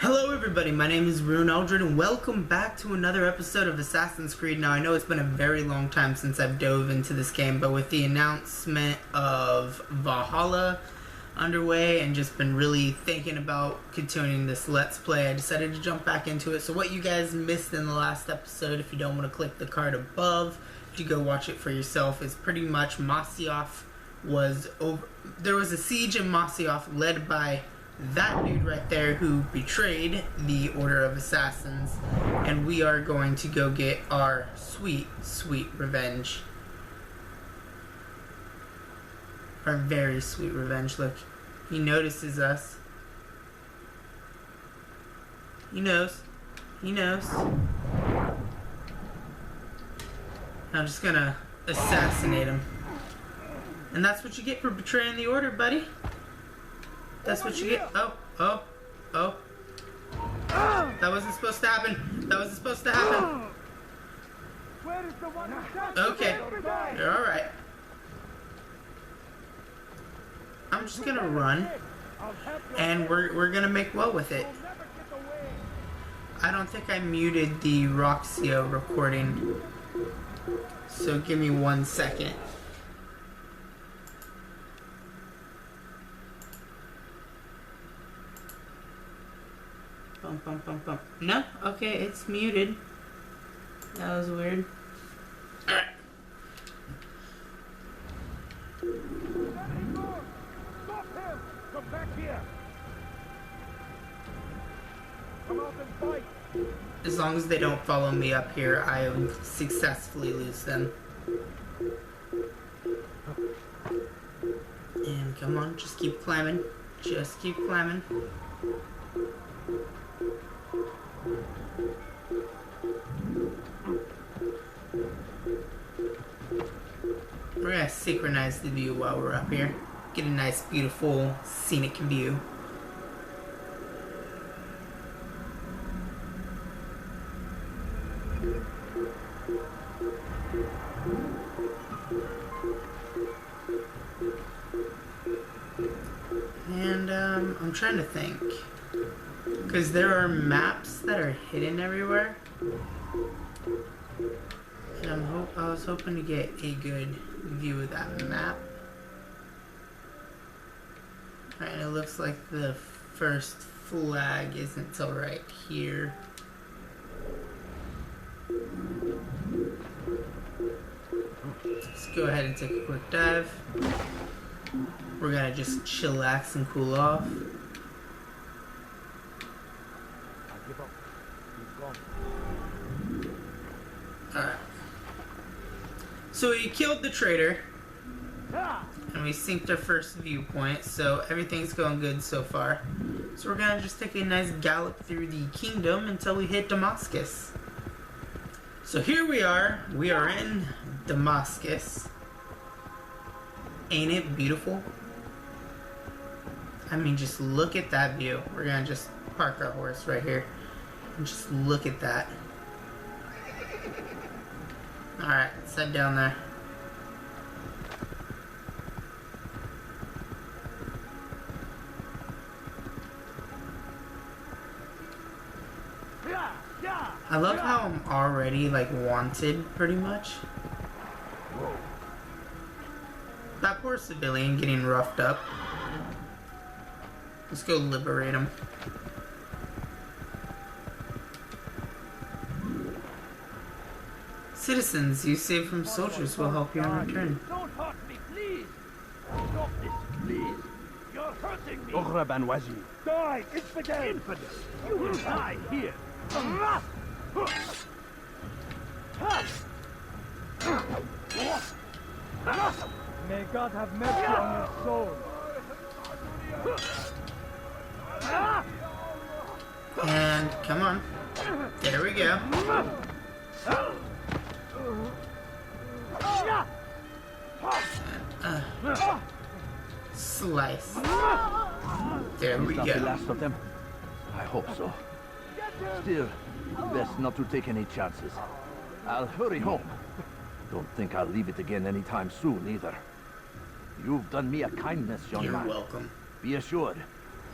Hello everybody, my name is Rune Eldred and welcome back to another episode of Assassin's Creed. Now I know it's been a very long time since I've dove into this game, but with the announcement of Valhalla underway and just been really thinking about continuing this Let's Play, I decided to jump back into it. So what you guys missed in the last episode, if you don't want to click the card above, you go watch it for yourself, is pretty much Masyaf was over. There was a siege in Masyaf led by that dude right there who betrayed the Order of Assassins, and we are going to go get our sweet, sweet revenge. Our very sweet revenge. Look, he notices us. He knows. He knows. I'm just gonna assassinate him. And that's what you get for betraying the Order, buddy. That's what you get. Oh. That wasn't supposed to happen. That wasn't supposed to happen. Okay. You're alright. I'm just gonna run. And we're gonna make well with it. I don't think I muted the Roxio recording. So give me 1 second. Bum. No? Okay, it's muted. That was weird. Alright. Stop him! Come back here! Come out and fight! As long as they don't follow me up here, I will successfully lose them. And come on, just keep climbing. Just keep climbing. We're gonna synchronize the view while we're up here. Get a nice, beautiful, scenic view. And I'm trying to think, because there are maps that are hidden everywhere, and I was hoping to get a good view of that map. Alright, it looks like the first flag isn't till right here. Let's go ahead and take a quick dive. We're gonna just chillax and cool off. Alright. So we killed the traitor. And we synced our first viewpoint, so everything's going good so far. So we're gonna just take a nice gallop through the kingdom until we hit Damascus. So here we are in Damascus. Ain't it beautiful? I mean, just look at that view. We're gonna just park our horse right here and just look at that. Alright, let's head down there. I love how I'm already, like, wanted, pretty much. That poor civilian getting roughed up. Let's go liberate him. Citizens you saved from soldiers will help you in return. Don't hurt me, please! Stop this, please! You're hurting me! Die, infidel! Infidel! You will die here! May God have mercy on your soul! And come on. There we go. Slice. There we Is that the go. last of them? I hope so. Still, best not to take any chances. I'll hurry home. Don't think I'll leave it again anytime soon either. You've done me a kindness, young You're man. welcome. Be assured,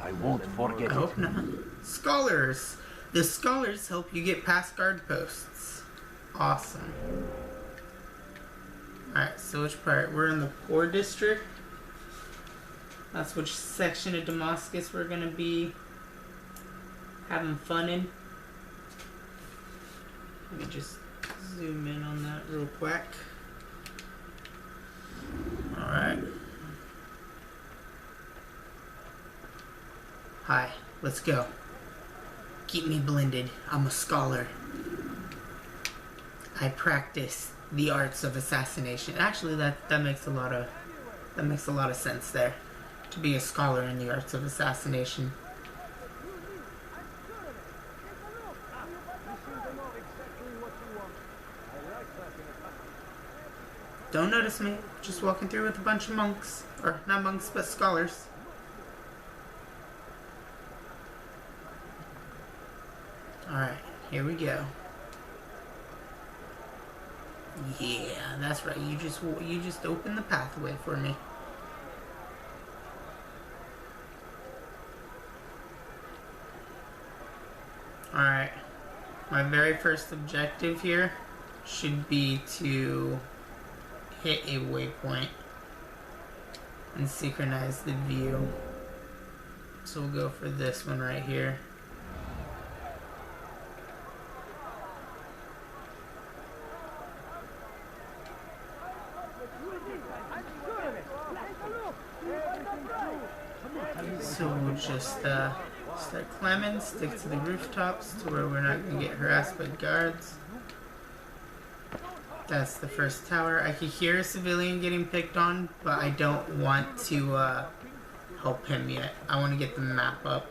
I won't forget I it. hope not. Scholars. The scholars help you get past guard posts. Awesome. Alright, so which part? We're in the poor district. That's which section of Damascus we're gonna be having fun in. Let me just zoom in on that real quick. Alright. Hi, let's go. Keep me blended. I'm a scholar. I practice the arts of assassination. Actually, that makes a lot of sense there. To be a scholar in the arts of assassination. Don't notice me. Just walking through with a bunch of monks. Or not monks, but scholars. Alright, here we go. Yeah, that's right. You just open the pathway for me. Alright. My very first objective here should be to hit a waypoint and synchronize the view. So we'll go for this one right here. So we'll just start climbing, stick to the rooftops to where we're not going to get harassed by guards. That's the first tower. I can hear a civilian getting picked on, but I don't want to help him yet. I want to get the map up.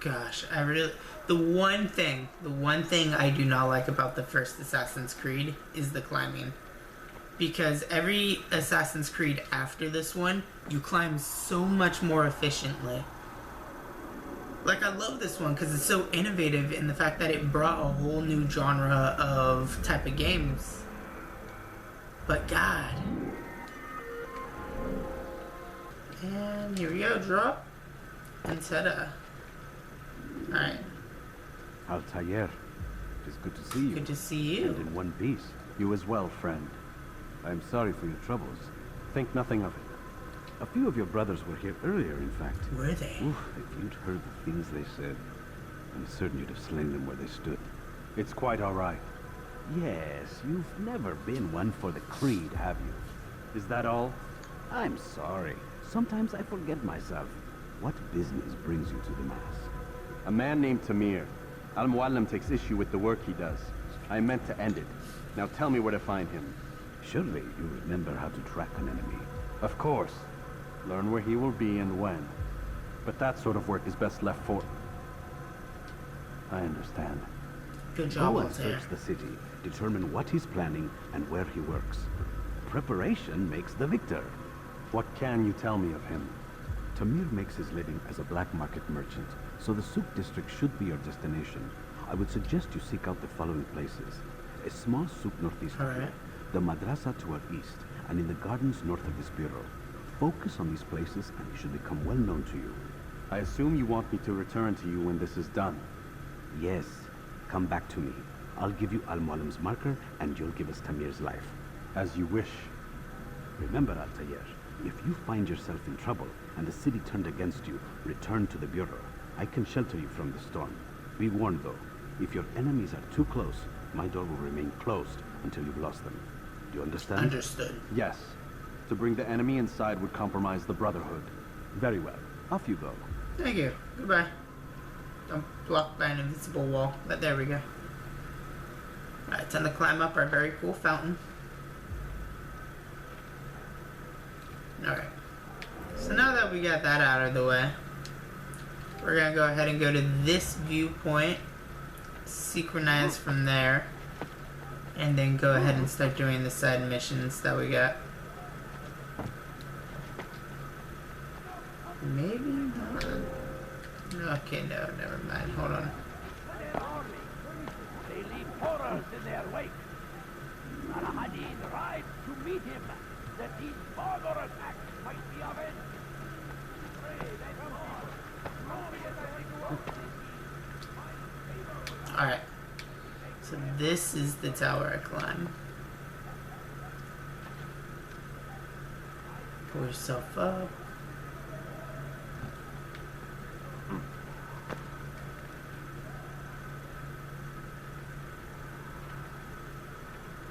Gosh, the one thing I do not like about the first Assassin's Creed is the climbing. Because every Assassin's Creed after this one, you climb so much more efficiently. Like, I love this one because it's so innovative in the fact that it brought a whole new genre of type of games. But God. And here we go, drop. And ta-da. Alright. Altair, it is good to see you. Good to see you. And in one piece. You as well, friend. I am sorry for your troubles. Think nothing of it. A few of your brothers were here earlier, in fact. Were they? Oof, if you'd heard the things they said, I'm certain you'd have slain them where they stood. It's quite all right. Yes, you've never been one for the creed, have you? Is that all? I'm sorry. Sometimes I forget myself. What business brings you to the mass? A man named Tamir. Al-Muallim takes issue with the work he does. I meant to end it. Now tell me where to find him. Surely you remember how to track an enemy. Of course. Learn where he will be and when. But that sort of work is best left for... I understand. Good job, Go and Altair. search the city, determine what he's planning and where he works. Preparation makes the victor. What can you tell me of him? Tamir makes his living as a black market merchant, so the Souk district should be your destination. I would suggest you seek out the following places. A small souk northeast of here, the madrasa to our east, and in the gardens north of this bureau. Focus on these places and they should become well known to you. I assume you want me to return to you when this is done. Yes, come back to me. I'll give you Al-Muallim's marker and you'll give us Tamir's life. As you wish. Remember, Altair, if you find yourself in trouble and the city turned against you, return to the bureau. I can shelter you from the storm. Be warned though, if your enemies are too close, my door will remain closed until you've lost them. Do you understand? Understood. Yes. To bring the enemy inside would compromise the Brotherhood. Very well. Off you go. Thank you. Goodbye. Don't block by an invisible wall, but there we go. Alright, time to climb up our very cool fountain. Alright. So now that we got that out of the way, we're gonna go ahead and go to this viewpoint, synchronize from there, and then go ahead and start doing the side missions that we got. Maybe not. Okay, no, never mind. Hold on. They leave horrors in their wake. Al-Hadid rides to meet him, that these further attacks might be avenged. Alright. So this is the tower I climb. Pull yourself up.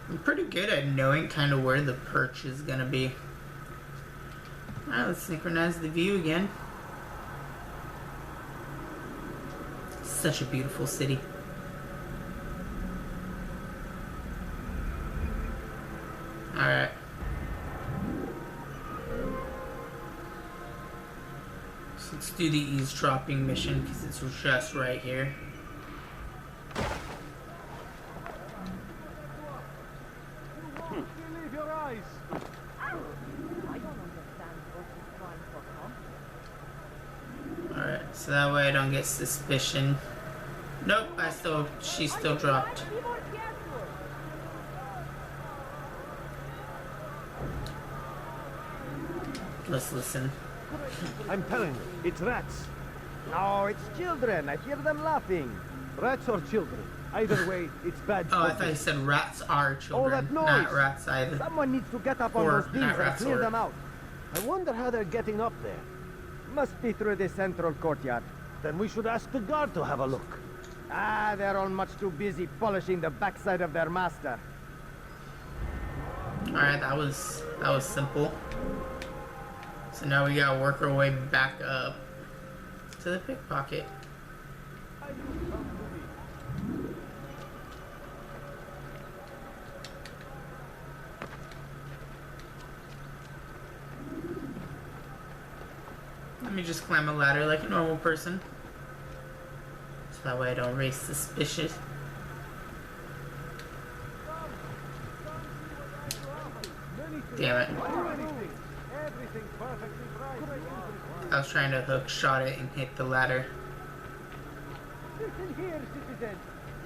I'm pretty good at knowing kind of where the perch is gonna be. Alright, let's synchronize the view again. Such a beautiful city. Alright. So let's do the eavesdropping mission because it's just right here. Believe your eyes. Alright, so that way I don't get suspicion. Nope, she still dropped. Let's listen. I'm telling you, it's rats. No, it's children. I hear them laughing. Rats or children. Either way, it's bad. Oh, I thought you said rats are children, that noise! not rats either. Someone needs to get up on Or those beams not and rats, clear or- them out. I wonder how they're getting up there. Must be through the central courtyard. Then we should ask the guard to have a look. Ah, they're all much too busy polishing the backside of their master. Alright, that was simple. So now we gotta work our way back up to the pickpocket. Let me just climb a ladder like a normal person. So that way I don't raise suspicion. Damn it. I was trying to hook shot it and hit the ladder. Listen here, citizen.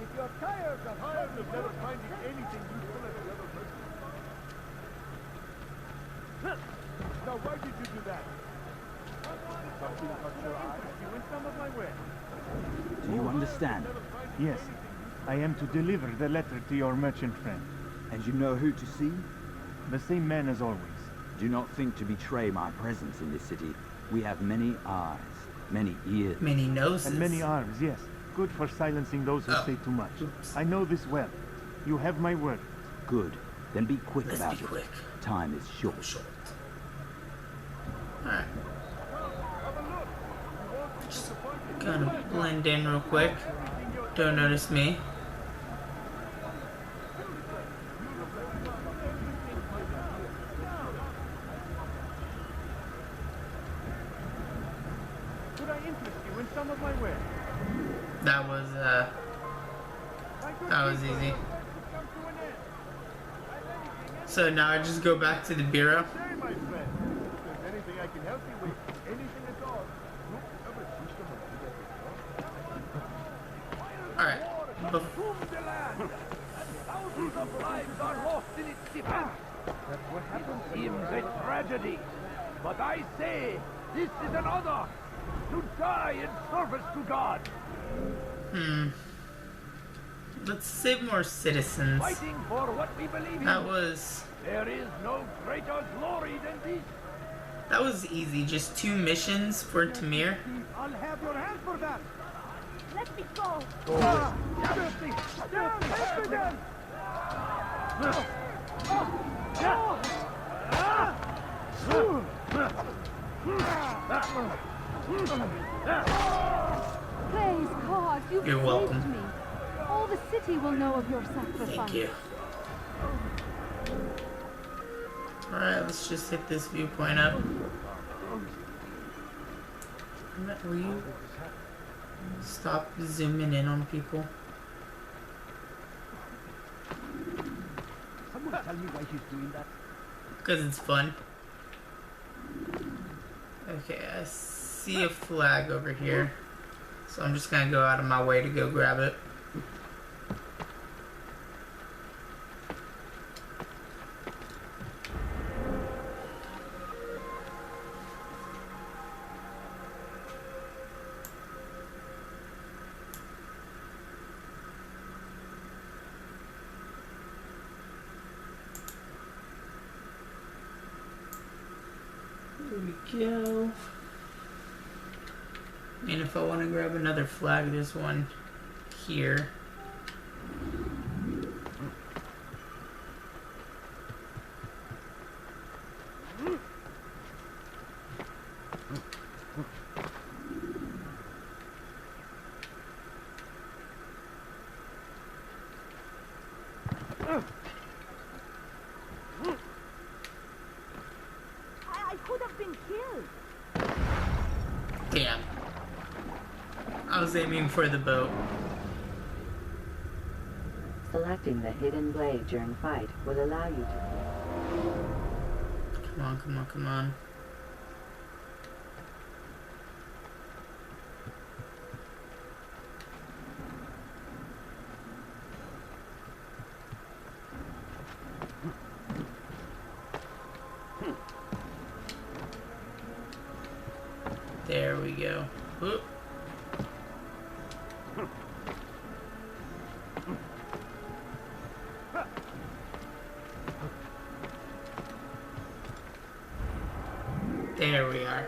If you're tired of never finding anything useful at the other person. Now, why did you do that? Something caught your eye? You went some of my way. Do you understand? Yes, I am to deliver the letter to your merchant friend. And you know who to see? The same man as always. Do not think to betray my presence in this city. We have many eyes, many ears. Many noses. And many arms, yes. Good for silencing those who say too much. Oops. I know this well. You have my word. Good. Then be quick Let's about be it. quick. Time is short. Alright. Just gonna blend in real quick. Don't notice me. Could I interest you in some of my wares? That was easy. So now I just go back to the bureau. Say, my friend, if there's anything I can help you with, anything at all, Alright. consume the land, and thousands of lives are lost in its defense. That's what happened. It seems a tragedy, but I say this is an honor to die in service to God. Let's save more citizens. Fighting for what we believe in. That was There is no greater glory than this. easy. Just 2 missions for Tamir. I'll have your hand for that. Let me go! Praise God, you've You're saved welcome. me. All the city will know of your sacrifice. Thank you. Alright, let's just hit this viewpoint up. Will you stop zooming in on people? Someone tell me why he's doing that? Because it's fun. Okay, I see a flag over here. So I'm just gonna go out of my way to go grab it. There we go. And if I want to grab another flag, there's one here. I could have been killed. Damn. I was aiming for the boat. Selecting the hidden blade during fight will allow you to... Come on, come on, come on. There we go. Whoop. There we are.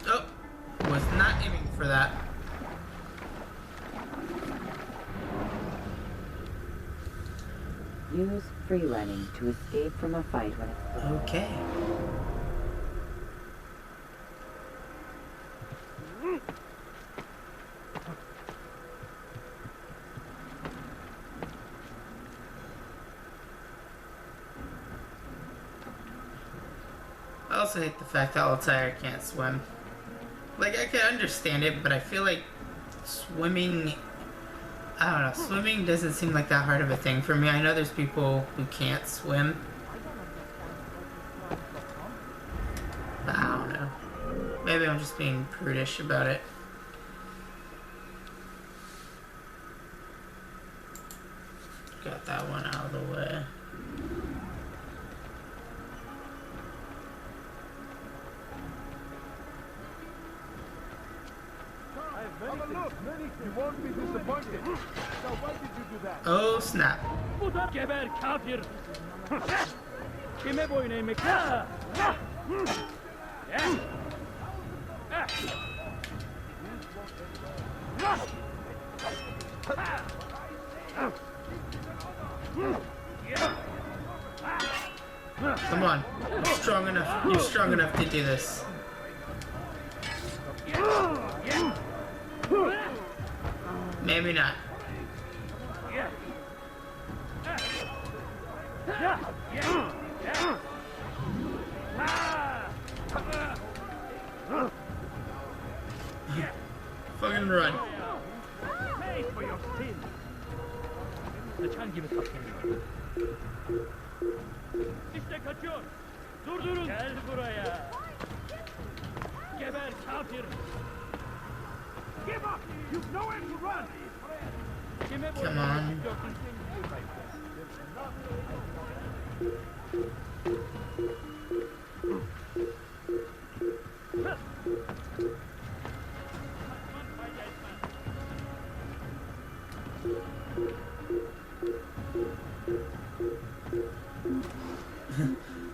Oh, was not aiming for that. Use free running to escape from a fight when it's... Okay. I also hate the fact that Altair can't swim. Like, I can understand it, but I feel like swimming... I don't know, swimming doesn't seem like that hard of a thing for me. I know there's people who can't swim. But I don't know. Maybe I'm just being prudish about it. Got that one out of the way. Have a look. You won't be disappointed. So why did you do that? Oh snap. Geber kafir. Kime boyun eğmek? Ya. Come on. You're strong enough. You're strong enough to do this. Maybe not. Fucking run. Pay for your sins. Lütfen gibi saklayın. İşte kaçıyor. Durdurun. Gel buraya. Geber kafir. Give up. You've nowhere to run. Come on.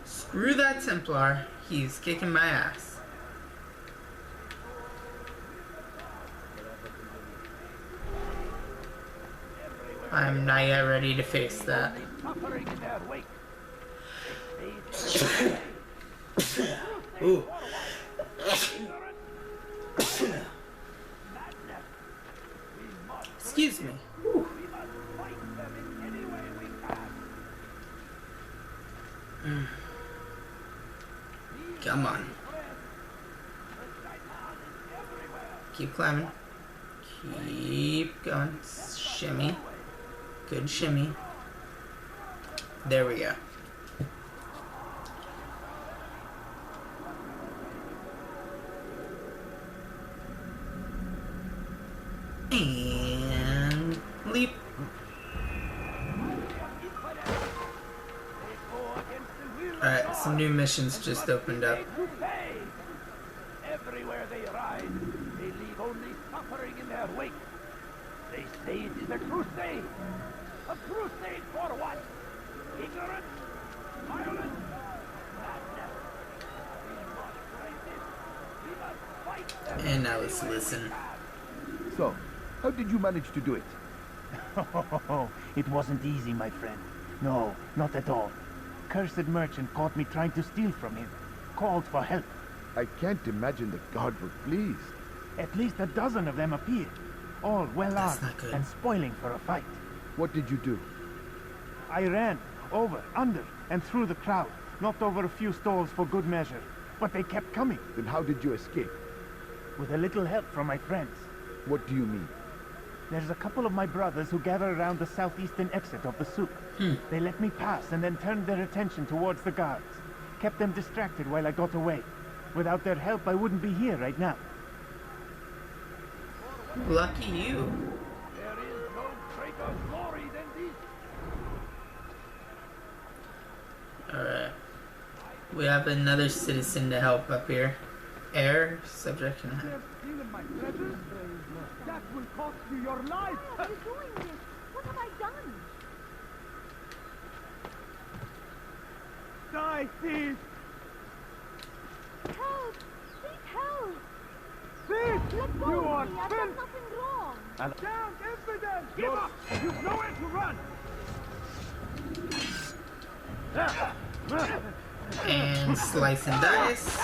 Screw that Templar. He's kicking my ass. I'm not yet ready to face that. Ooh. Excuse me. Ooh. Come on. Keep climbing. Keep going. Shimmy. Good shimmy. There we go. And leap. Alright, some new missions just opened up. Everywhere they ride, they leave only suffering in their wake. They say it is a crusade. A crusade for what? Ignorance? Violence? Madness? We must resist. We must fight them. And now let's listen. So, how did you manage to do it? It wasn't easy, my friend. No, not at all. Cursed merchant caught me trying to steal from him. Called for help. I can't imagine the guard were pleased. At least a dozen of them appeared. All well That's armed not good. and spoiling for a fight. What did you do? I ran over, under, and through the crowd. Knocked over a few stalls for good measure. But they kept coming. Then how did you escape? With a little help from my friends. What do you mean? There's a couple of my brothers who gather around the southeastern exit of the souk. They let me pass and then turned their attention towards the guards. Kept them distracted while I got away. Without their help, I wouldn't be here right now. Lucky you. There is no greater glory than this. Alright. We have another citizen to help up here. Heir, subject can have. Stealing my treasures? That will cost you your life. Why are you doing this? What have I done? Die, thief! Help! Please help! Thief! Let go You of are me! I've done nothing wrong! Down, infidel! Give up! You've nowhere to run! And slice and dice.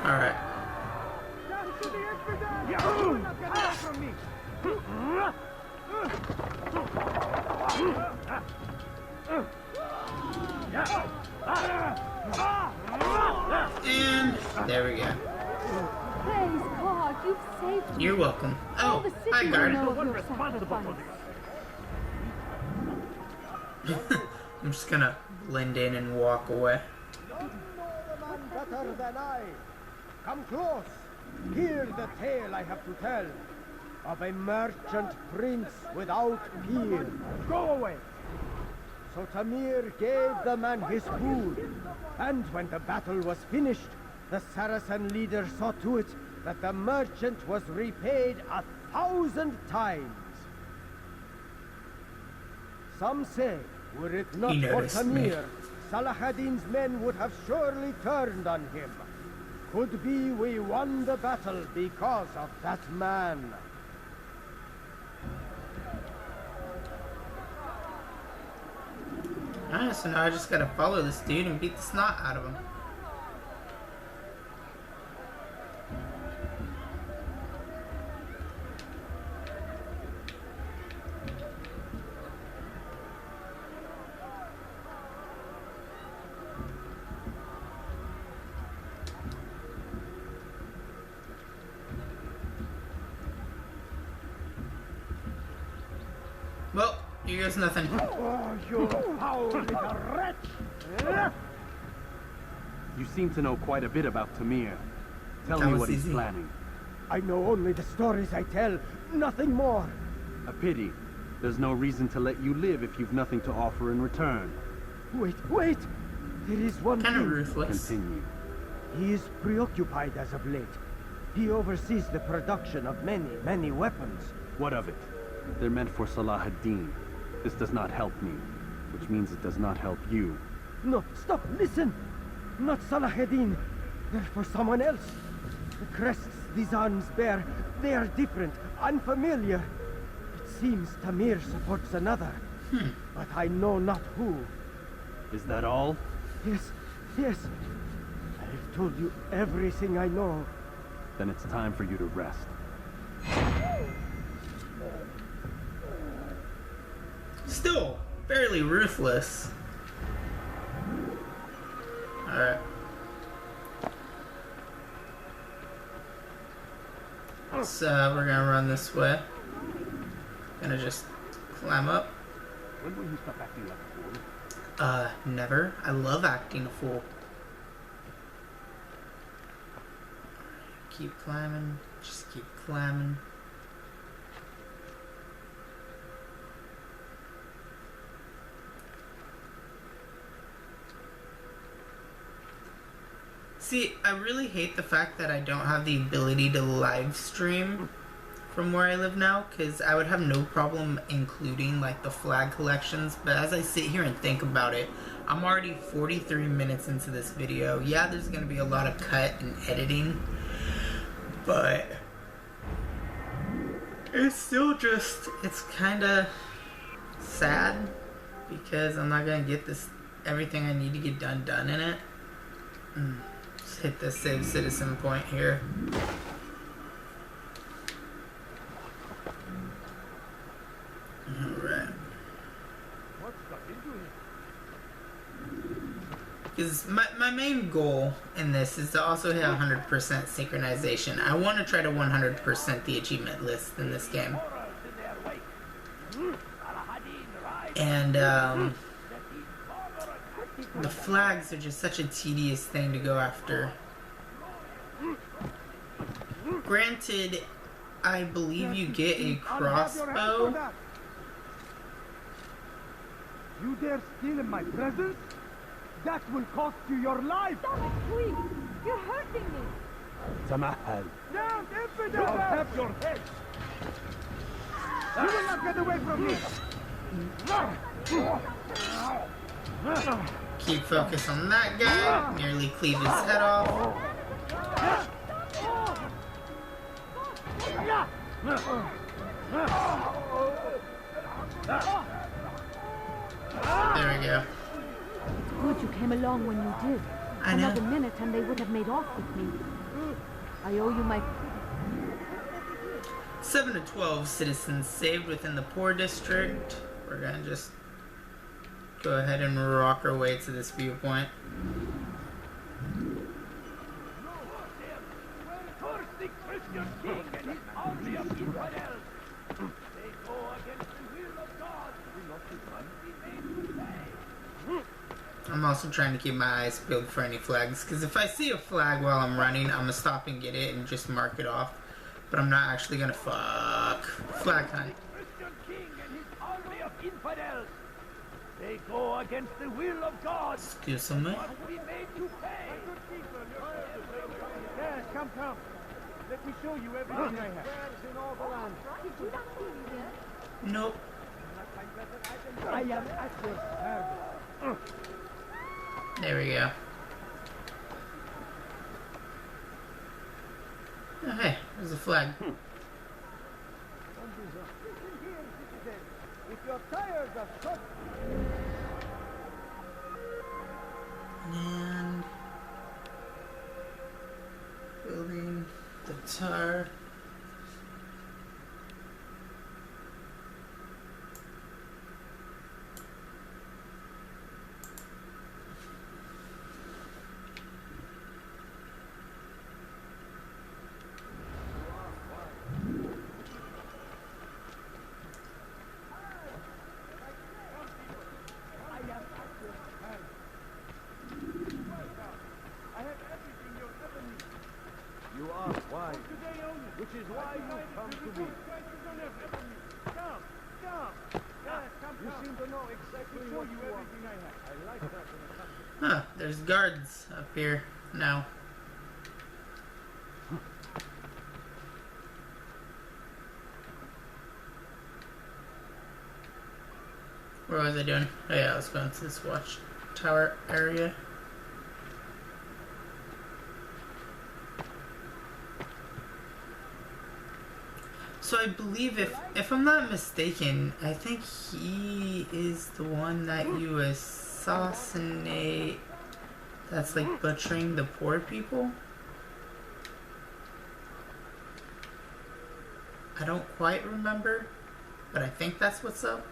Alright. And there we go. Praise God, you've saved me. You're welcome. All Oh, the city hi, will guard. know of your sacrifice. I'm just gonna blend in and walk away. None know the man better than I. Come close. Hear the tale I have to tell of a merchant prince without peer. Go away. So Tamir gave the man his food, and when the battle was finished, the Saracen leader saw to it that the merchant was repaid 1,000 times. Some say, were it not He for noticed me. Tamir, Salah ad-Din's men would have surely turned on him. Could be we won the battle because of that man. Alright, so now I just gotta follow this dude and beat the snot out of him. Well, here goes nothing. Oh, you foul little wretch! You seem to know quite a bit about Tamir. Tell That me was what he's easy. planning. I know only the stories I tell, nothing more. A pity. There's no reason to let you live if you've nothing to offer in return. Wait, wait! There is one Kind of thing. ruthless. Continue. He is preoccupied as of late. He oversees the production of many, many weapons. What of it? They're meant for Salah ad-Din. This does not help me, which means it does not help you. No, stop, listen! Not Salah ad-Din. They're for someone else. The crests these arms bear, they are different, unfamiliar. It seems Tamir supports another. But I know not who. Is that all? Yes, yes. I've told you everything I know. Then it's time for you to rest. still fairly ruthless. Alright. So we're gonna run this way. Gonna just climb up. When will you stop acting like a fool? Never. I love acting a fool. Keep climbing. Just keep climbing. See, I really hate the fact that I don't have the ability to live stream from where I live now, because I would have no problem including like the flag collections, but as I sit here and think about it, I'm already 43 minutes into this video. Yeah, there's going to be a lot of cut and editing, but it's still just, it's kind of sad because I'm not going to get this, everything I need to get done in it. Just hit the save citizen point here. Alright. Because my main goal in this is to also hit 100% synchronization. I want to try to 100% the achievement list in this game. And the flags are just such a tedious thing to go after. Granted, I believe you get a crossbow. You dare steal in my presence? That will cost you your life! Stop it, please! You're hurting me! Tamir. Down, infidel! I'll have your head! You will not get away from me! Keep focus on that guy. Nearly cleave his head off. There we go. Good you came along when you did. I know. Another minute and they would have made off with me. I owe you my... 7 to 12 citizens saved within the poor district. We're gonna just go ahead and rock our way to this viewpoint. I'm also trying to keep my eyes peeled for any flags, because if I see a flag while I'm running, I'm gonna stop and get it and just mark it off. But I'm not actually gonna flag hunt. They go against the will of God. Excuse me. We made you pay. Yes, come. Let me show you everything I have. In all the land. Did you not see me there? Nope. I am at your service. There we go. Oh, hey, there's a flag. If you're tired of such... And building the tar. You are wise, which is why you come to me. You seem to know exactly what you want. I like that. Huh, there's guards up here now. What was I doing? Oh yeah, I was going to this watchtower area. So I believe, if I'm not mistaken, I think he is the one that you assassinate, that's like butchering the poor people. I don't quite remember, but I think that's what's up.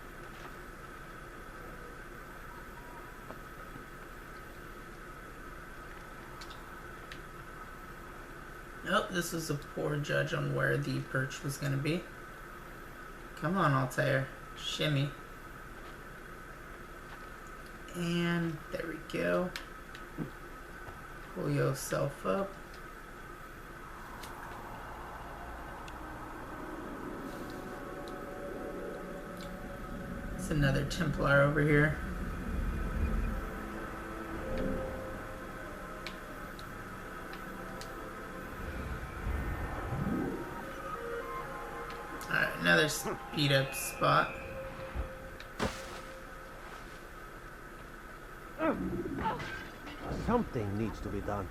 Oh, this was a poor judge on where the perch was going to be. Come on, Altair. Shimmy. And there we go. Pull yourself up. It's another Templar over here. Alright, another speed up spot. Something needs to be done.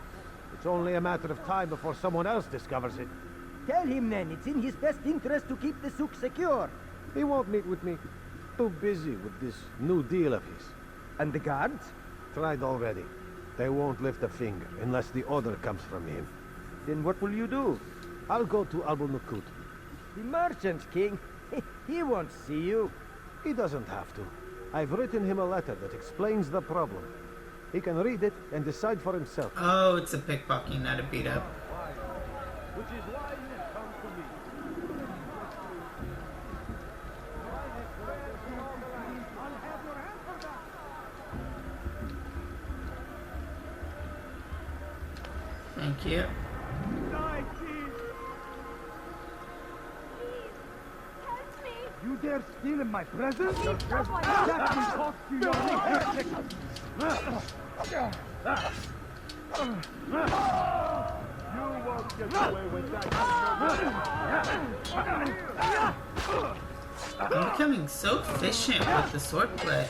It's only a matter of time before someone else discovers it. Tell him then, it's in his best interest to keep the souk secure. He won't meet with me. Too busy with this new deal of his. And the guards? Tried already. They won't lift a finger unless the order comes from him. Then what will you do? I'll go to Al-Nukut. The merchant king? He won't see you. He doesn't have to. I've written him a letter that explains the problem. He can read it and decide for himself. Oh, it's a pickpocketing, not a beat up. Which is why you come to me. I'll have your hand for that. Thank you. Die, please. Help me! You dare steal in my presence? Your stop presence? my- That will cost you your head. You won't get away with that. I'm becoming so efficient with the swordplay.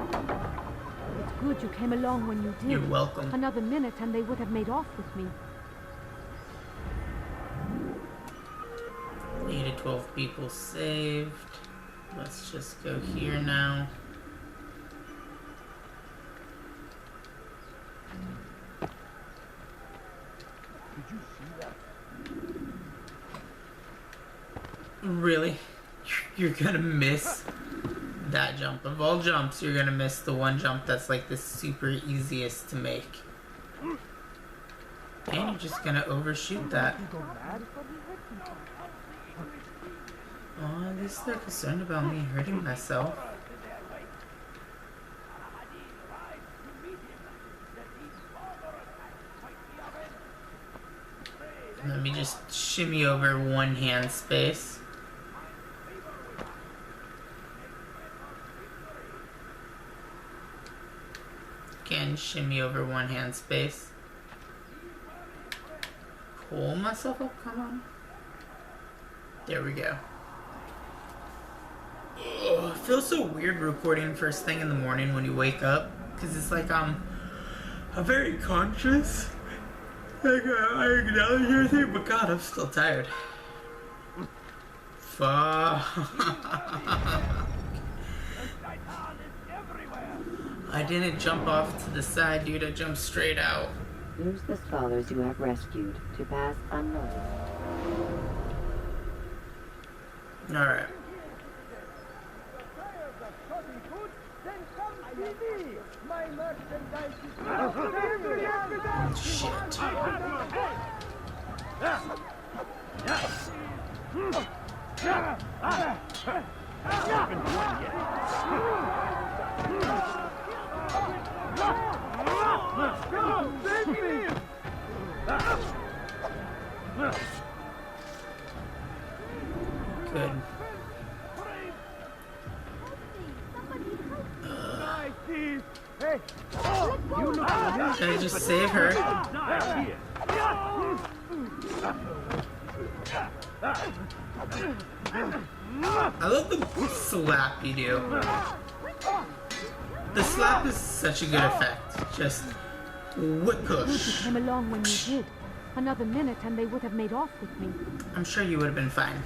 It's good you came along when you did. You're welcome. Another minute and they would have made off with me. 8 to 12 people saved. Let's just go here now. Did you see that? Really? You're gonna miss that jump. Of all jumps, you're gonna miss the one jump that's like the super easiest to make. And you're just gonna overshoot that. Oh, at least they're concerned about me hurting myself. Let me just shimmy over one hand space. Again, shimmy over one hand space. Pull myself up, come on. There we go. Ugh, it feels so weird recording first thing in the morning when you wake up. Because it's like I'm very conscious. Like, I acknowledge everything, but God, I'm still tired. Fuck. I didn't jump off to the side, dude. I jumped straight out. Use the scholars you have rescued to pass unnoticed. Alright. My merchandise is Shit. Good. Hey, you look Can I just save her? I love the slap you do. The slap is such a good effect. Just whip You push. came along when you did. Another minute and they would have made off with me. I'm sure you would have been fine.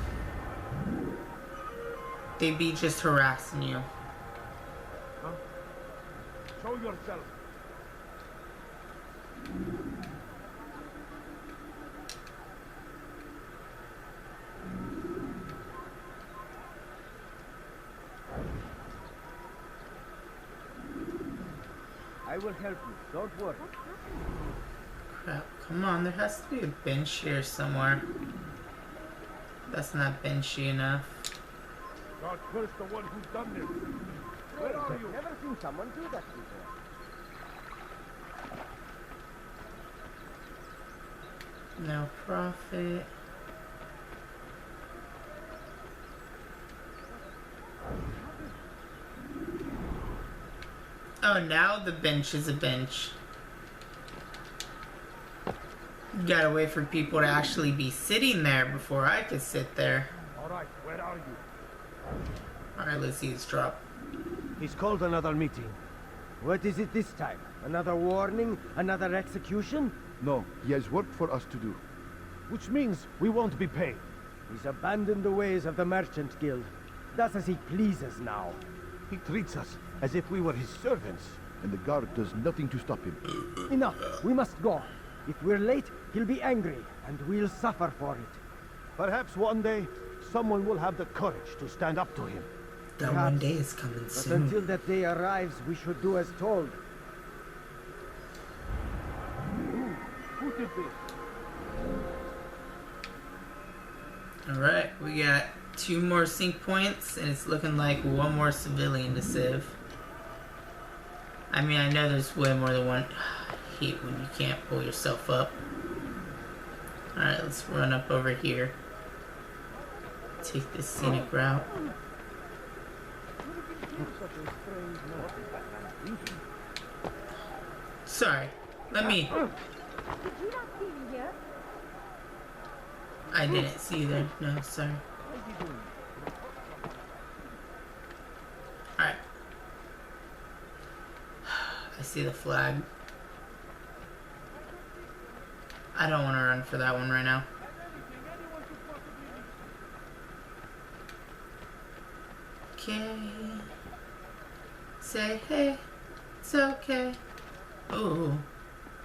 They'd be just harassing you. Show yourself. I will help you. Don't worry. Crap, come on, there has to be a bench here somewhere. That's not benchy enough. God curse the one who's done this. Where are you? I've never seen someone do that before. No profit. Oh, now the bench is a bench. You gotta wait for people to actually be sitting there before I could sit there. Alright, where are you? Alright, let's see his drop. He's called another meeting. What is it this time? Another warning? Another execution? No, he has work for us to do. Which means we won't be paid. He's abandoned the ways of the Merchant Guild. Does as he pleases now. He treats us as if we were his servants. And the guard does nothing to stop him. Enough! We must go. If we're late, he'll be angry, and we'll suffer for it. Perhaps one day, someone will have the courage to stand up to him. That one day is coming But soon. until that day arrives, we should do as told. Who did this? Alright, we got 2 more sync points, and it's looking like 1 more civilian to save. I mean, I know there's way more than one. I hate when you can't pull yourself up. Alright, let's run up over here. Take this scenic route. Sorry, let me. Did you not see me here? I didn't see you there. No, sorry. Alright. I see the flag. I don't want to run for that one right now. Okay. Say hey. It's okay. Ooh.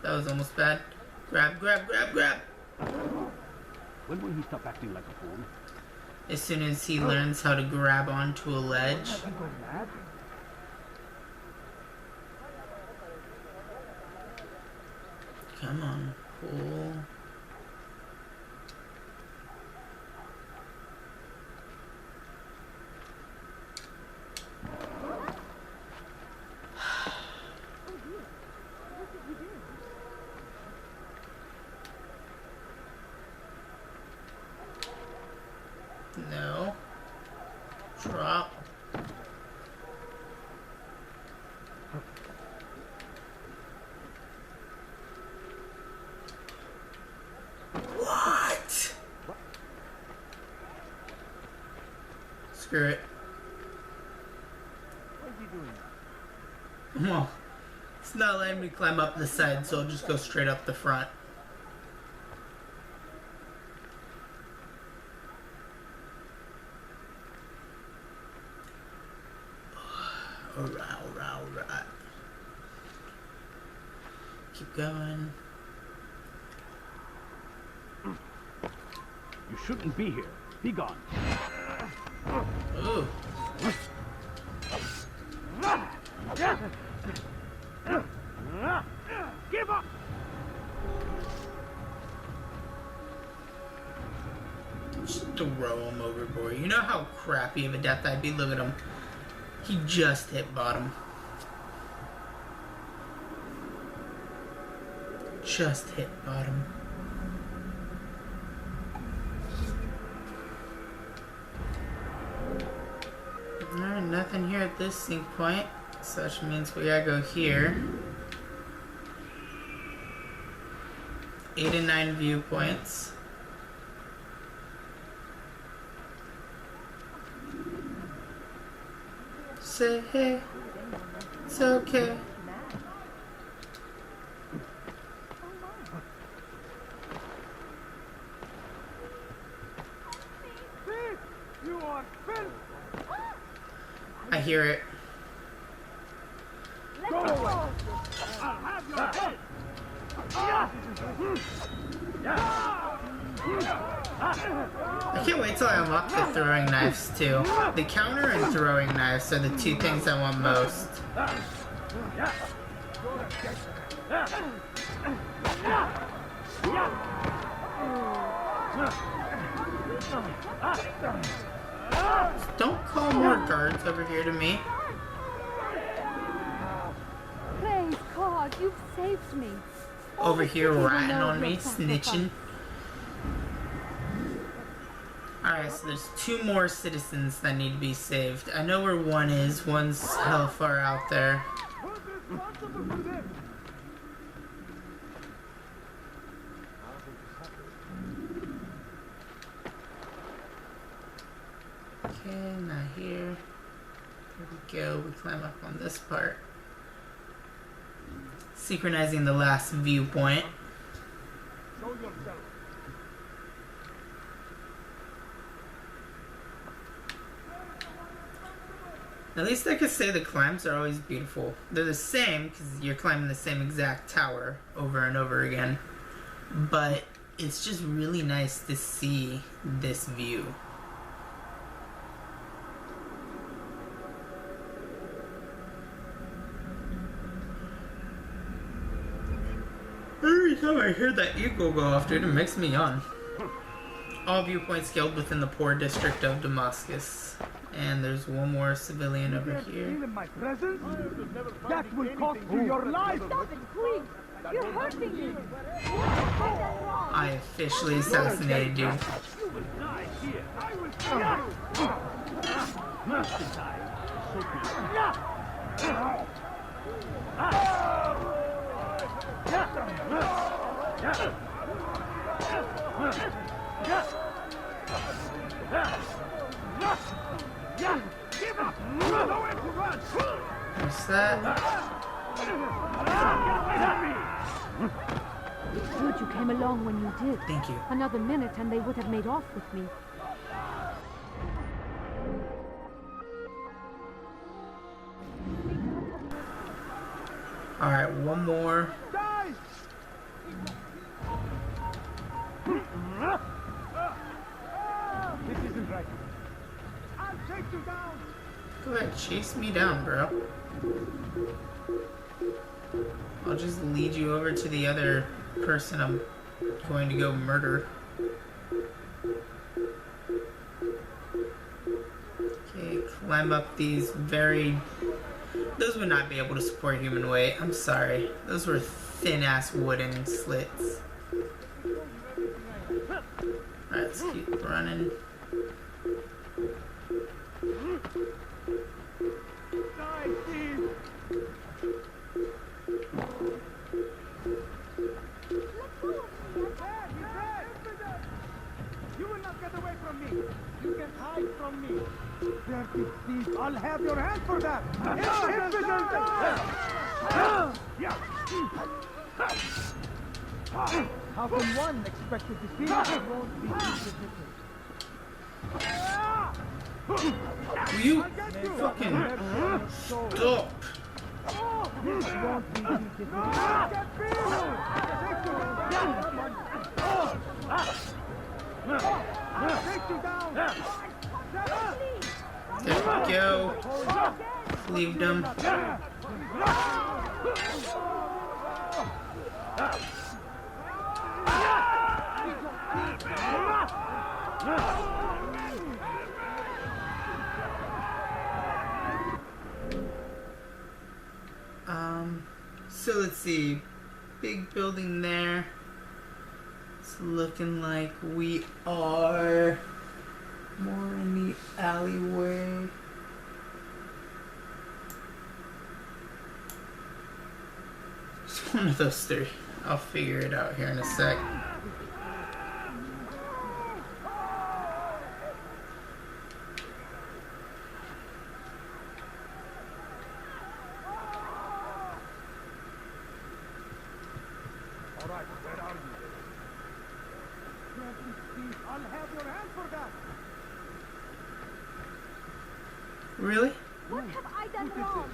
That was almost bad. Grab, grab, grab, grab. When will he stop acting like a fool? As soon as he learns how to grab onto a ledge. Come on, pull. No. Drop. What? Screw it. What's he doing? Well, it's not letting me climb up the side, so I'll just go straight up the front. Alright. Keep going. You shouldn't be here. Be gone. Ooh. Give up! Just throw him overboard. You know how crappy of a death I'd be? Look at him. He just hit bottom. Just hit bottom. Alright, nothing here at this sync point. So that means we gotta go here. 8 and 9 viewpoints. Say hey, it's okay. Thief! You are filth! I hear it. Go away! I'll have your head! I can't wait till I unlock the throwing knives too. The counter and throwing knives are the 2 things I want most. Don't call more guards over here to me. Praise God, you've saved me. Over here ratting on me, snitching. Alright, so there's 2 more citizens that need to be saved. I know where one is. One's hell far out there. Okay, not here. Here we go. We climb up on this part. Synchronizing the last viewpoint. Show yourself. At least I could say the climbs are always beautiful. They're the same because you're climbing the same exact tower over and over again. But it's just really nice to see this view. Every time I hear that eagle go off, dude, it makes me yawn. All viewpoints scaled within the poor district of Damascus. And there's one more civilian over here. My presence? That will cost you your life! Stop it, please! You're hurting me! I officially assassinated you. You will die here! I will kill Give up! Nowhere to run! What's that? It's good you came along when you did. Thank you. Another minute and they would have made off with me. Alright, one more. Die! This isn't right. I'll take you down! Go ahead, chase me down, bro. I'll just lead you over to the other person I'm going to go murder. Okay, climb up these very... Those would not be able to support human weight. I'm sorry. Those were thin-ass wooden slits. Alright, let's keep running. Die, Steve! You will not get away from me! You can hide from me! Dirty thief! I'll have your hand for that! How can one expect to defeat won't be defeated? Will you fucking stop? This won't be defeated. Take you down! There we go. Leave them. So let's see. Big building there. It's looking like we are more in the alleyway. It's one of those 3. I'll figure it out here in a sec. Alright, where are you? Dirty thief! I'll have your hand for that! Really? What have I done wrong?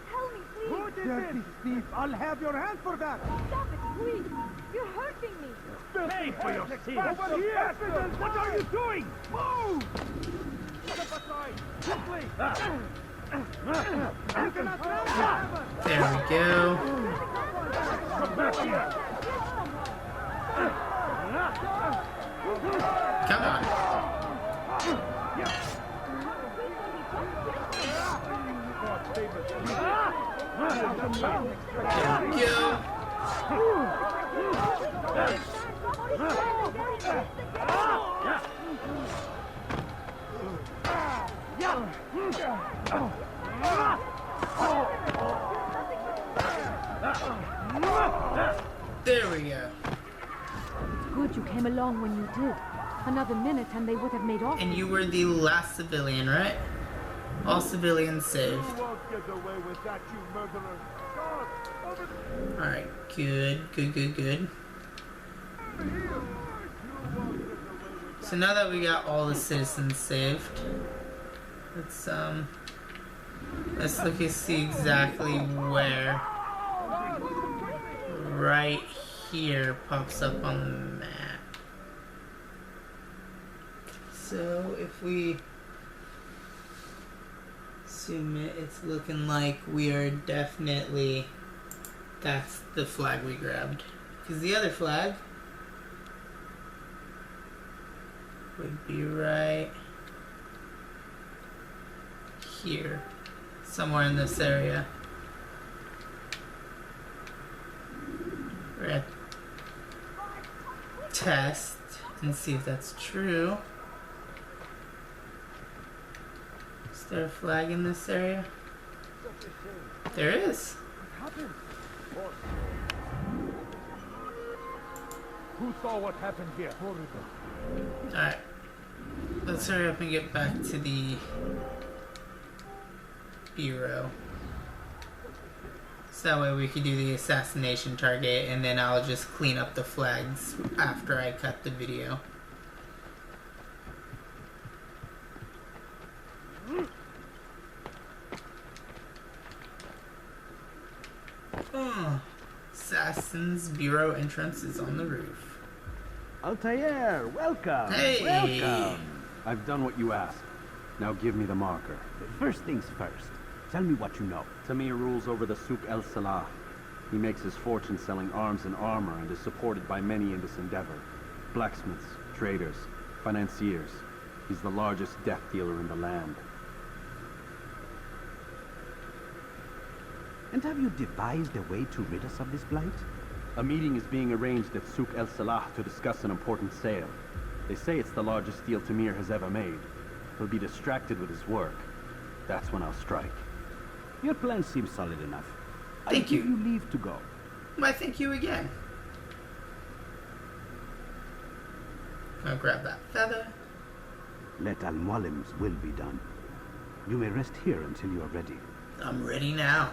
Tell me, please. Dirty thief! I'll have your hand for that! Stop it, please. You're hurting me. Pay for your sins! Over here! What are you doing? Move! Step aside! Quickly! You cannot run! There we go. Come on. There we go. There we go. Good you came along when you did. Another minute and they would have made off. And you were the last civilian, right? All civilians saved. Alright, good. So now that we got all the citizens saved, let's look and see exactly where. Right here pops up on the map. So if we zoom it, it's looking like we are definitely, that's the flag we grabbed. Because the other flag would be right here, somewhere in this area. We're gonna test and see if that's true. Is there a flag in this area? There is. Who saw what happened here? Alright. Let's hurry up and get back to the bureau. So that way we can do the assassination target, and then I'll just clean up the flags after I cut the video. Assassin's Bureau entrance is on the roof. Altair, welcome! Hey! Welcome! I've done what you asked. Now give me the marker. First things first. Tell me what you know. Tamir rules over the Souk El Salah. He makes his fortune selling arms and armor and is supported by many in this endeavor. Blacksmiths, traders, financiers. He's the largest death dealer in the land. And have you devised a way to rid us of this blight? A meeting is being arranged at Souk El Salah to discuss an important sale. They say it's the largest deal Tamir has ever made. He'll be distracted with his work. That's when I'll strike. Your plan seems solid enough. Thank you. I give you leave to go. Why, thank you again. I'll grab that feather. Let Al-Mualim's will be done. You may rest here until you are ready. I'm ready now.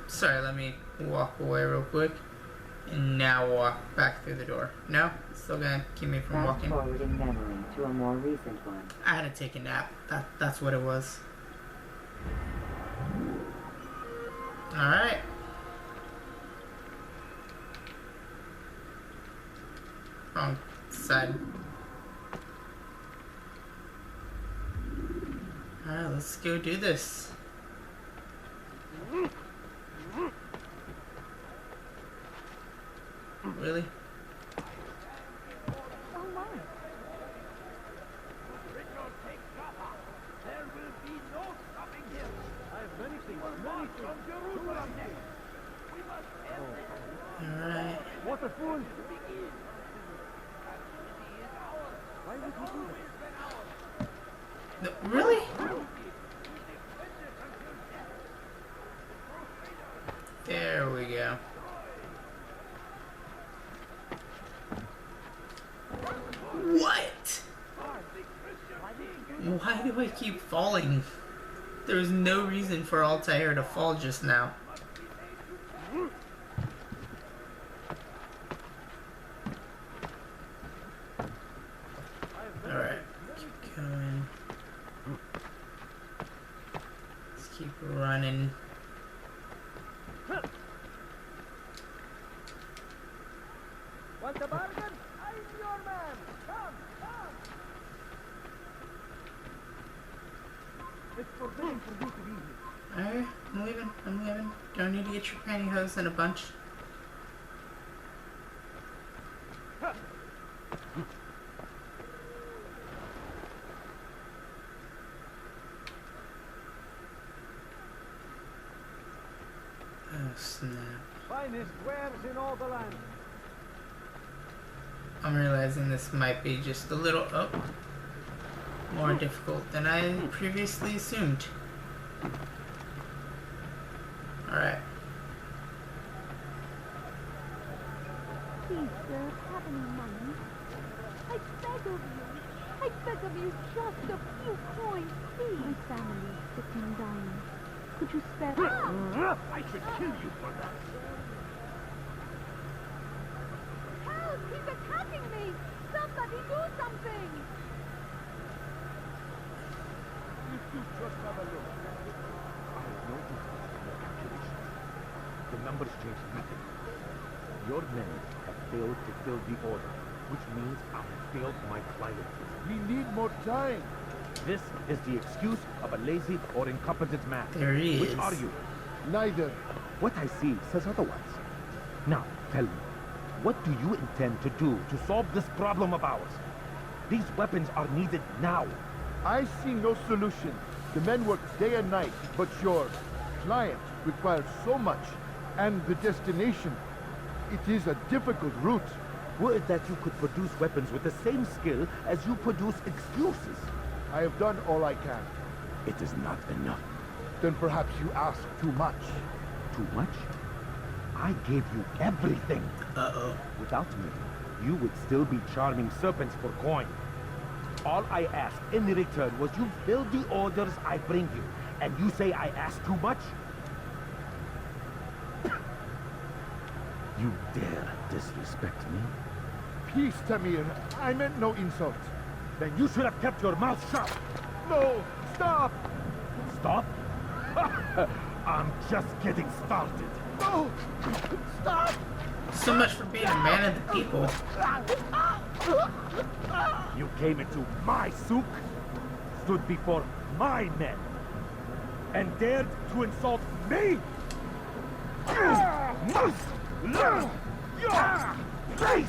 Sorry, let me walk away real quick. And now walk back through the door. No? Still gonna keep me from walking? Fast forwarding memory to a more recent one. I had to take a nap. That's what it was. Alright. Wrong side. Alright, let's go do this. Really? Oh my. There will be no stopping him. I have many things from Jerusalem next. We must end this. Alright. What a fool! Why would he do that? No, really? There we go. What? Why do I keep falling? There was no reason for Altair to fall just now. Alright, keep going. Let's keep running. Want a bargain? I'm your man. Come, come. It's forbidden for you to be here. Alright. I'm leaving. I'm leaving. Don't need to get your pantyhose in a bunch. Oh, snap. Finest wares in all the land. I'm realizing this might be just a little, more difficult than I previously assumed. Alright. Please, sir, have any money? I beg of you. I beg of you just a few coins, please. My family is sick and dying. Could you spare... I should kill you for that. Help! He's attacking me! Somebody do something! If you just have a look. I have noticed your calculations. The numbers change nothing. Your men have failed to fill the order, which means I have failed my client. We need more time. This is the excuse of a lazy or incompetent man. There he Which is. are you? Neither. What I see says otherwise. Now, tell me, what do you intend to do to solve this problem of ours? These weapons are needed now. I see no solution. The men work day and night, but your client requires so much, and the destination. It is a difficult route. Would that you could produce weapons with the same skill as you produce excuses. I have done all I can. It is not enough. Then perhaps you ask too much. Too much? I gave you everything. Uh-oh. Without me, you would still be charming serpents for coin. All I asked in return was you fill the orders I bring you, and you say I asked too much? You dare disrespect me? Peace, Tamir. I meant no insult. Then you should have kept your mouth shut. No! Stop! Stop? I'm just getting started. No! Stop! So much for being a man of the people. You came into my souk, stood before my men, and dared to insult me? You must learn your place!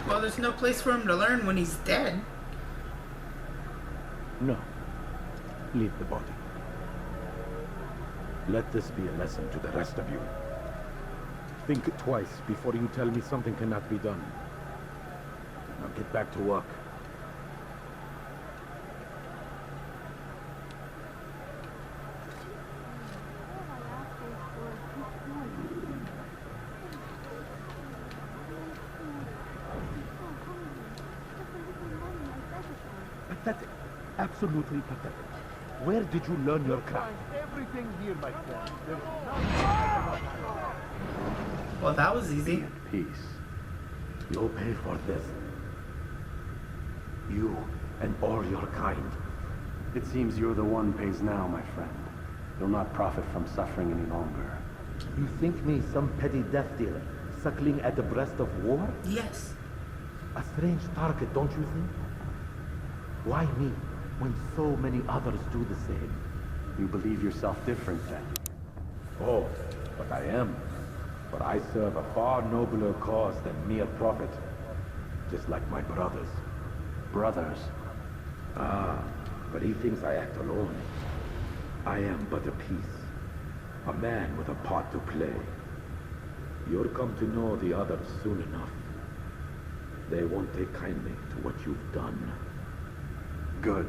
Well, there's no place for him to learn when he's dead. No. Leave the body. Let this be a lesson to the rest of you. Think twice before you tell me something cannot be done. Now get back to work. Pathetic. Absolutely pathetic. Where did you learn your craft? Everything here, my friend. There's nothing I cannot do. Well, that was easy. Peace. You'll pay for this. You and all your kind. It seems you're the one pays now, my friend. You'll not profit from suffering any longer. You think me some petty death dealer, suckling at the breast of war? Yes. A strange target, don't you think? Why me, when so many others do the same? You believe yourself different, then? Oh, but I am. But I serve a far nobler cause than mere profit. Just like my brothers. Brothers? Ah, but he thinks I act alone. I am but a piece. A man with a part to play. You'll come to know the others soon enough. They won't take kindly to what you've done. Good.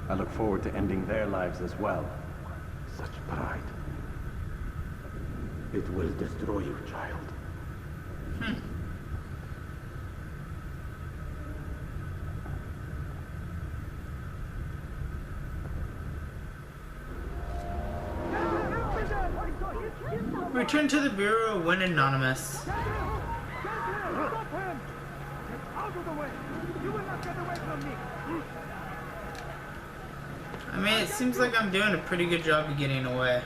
I look forward to ending their lives as well. Such pride. It will destroy you, child. Return to the Bureau when anonymous. Stop him! Get out of the way! You will not get away from me! I mean, it seems like I'm doing a pretty good job of getting away.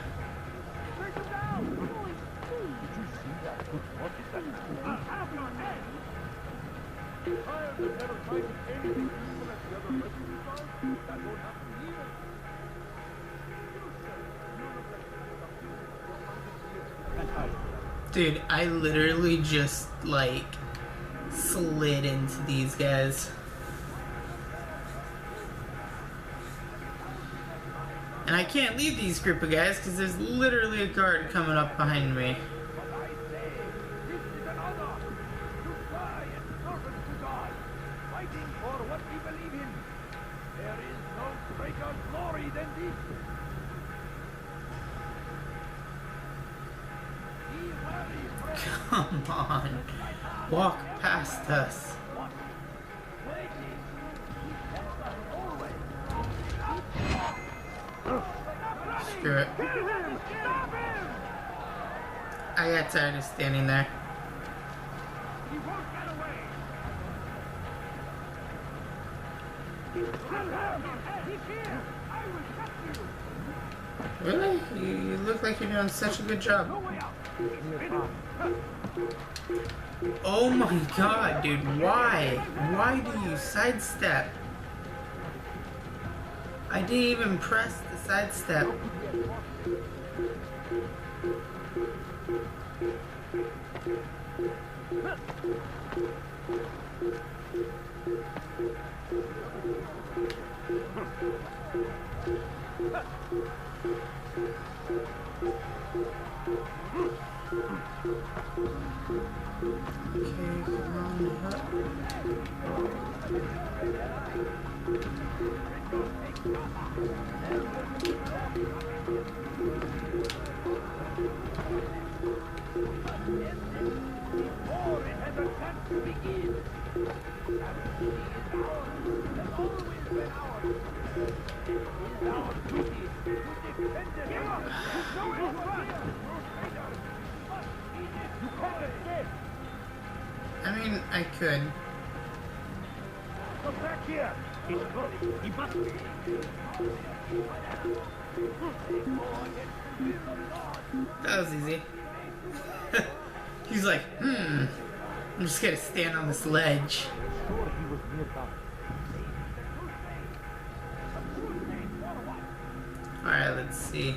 Dude, I literally just, like, slid into these guys. And I can't leave these group of guys because there's literally a guard coming up behind me. But I say, this is an honor. To die and servant to God, fighting for what we believe in. There is no greater glory than this. Be wary, friend. Come on. Walk past us. Screw it. I got tired of standing there. He won't get away. He's here. I will catch you. Really? You look like you're doing such a good job. No way out. Oh my god, dude. Why? Why do you sidestep? I didn't even press the sidestep. Okay, come on up. Before it has a chance to begin. Amnesty is ours, has always been ours. It is our duty to defend it. Give up! No one run! You can't escape! I mean, I could. Come back here! He's close. He must be. That was easy. He's like, I'm just gonna stand on this ledge. Sure he was nearby. Alright, let's see.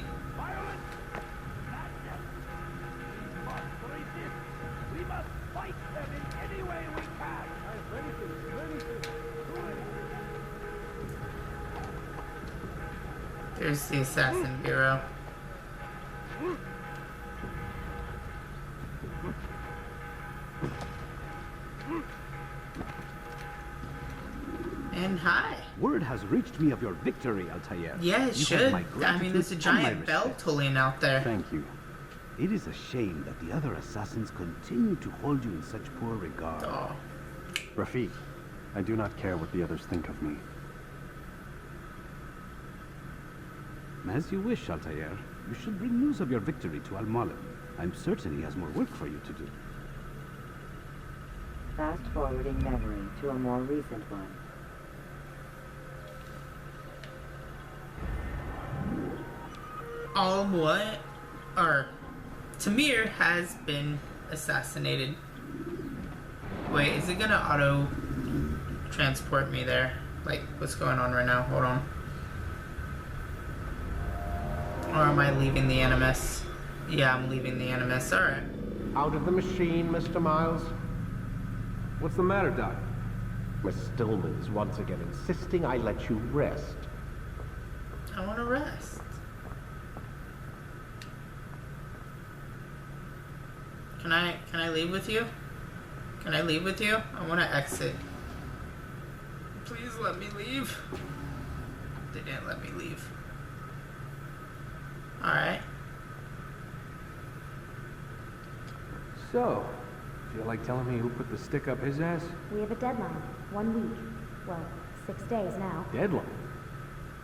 We must fight them in any way we can. There's the Assassin Bureau. And hi. Word has reached me of your victory, Altair. Yeah, it You should. have my I mean, gratitude there's a and giant my bell respect. tolling out there. Thank you. It is a shame that the other assassins continue to hold you in such poor regard. Oh. Rafiq, I do not care what the others think of me. As you wish, Altair. You should bring news of your victory to Al-Malim. I'm certain he has more work for you to do. Fast forwarding memory to a more recent one. What? Or Tamir has been assassinated. Wait, is it gonna auto transport me there? Like, what's going on right now? Hold on. Or am I leaving the Animus? Yeah, I'm leaving the Animus. Alright. Out of the machine, Mr. Miles. What's the matter, Doc? Miss Stillman's once again insisting I let you rest. I want to rest. Can I leave with you? Can I leave with you? I want to exit. Please let me leave. They didn't let me leave. Alright. So, feel like telling me who put the stick up his ass? We have a deadline. 1 week. Well, 6 days now. Deadline?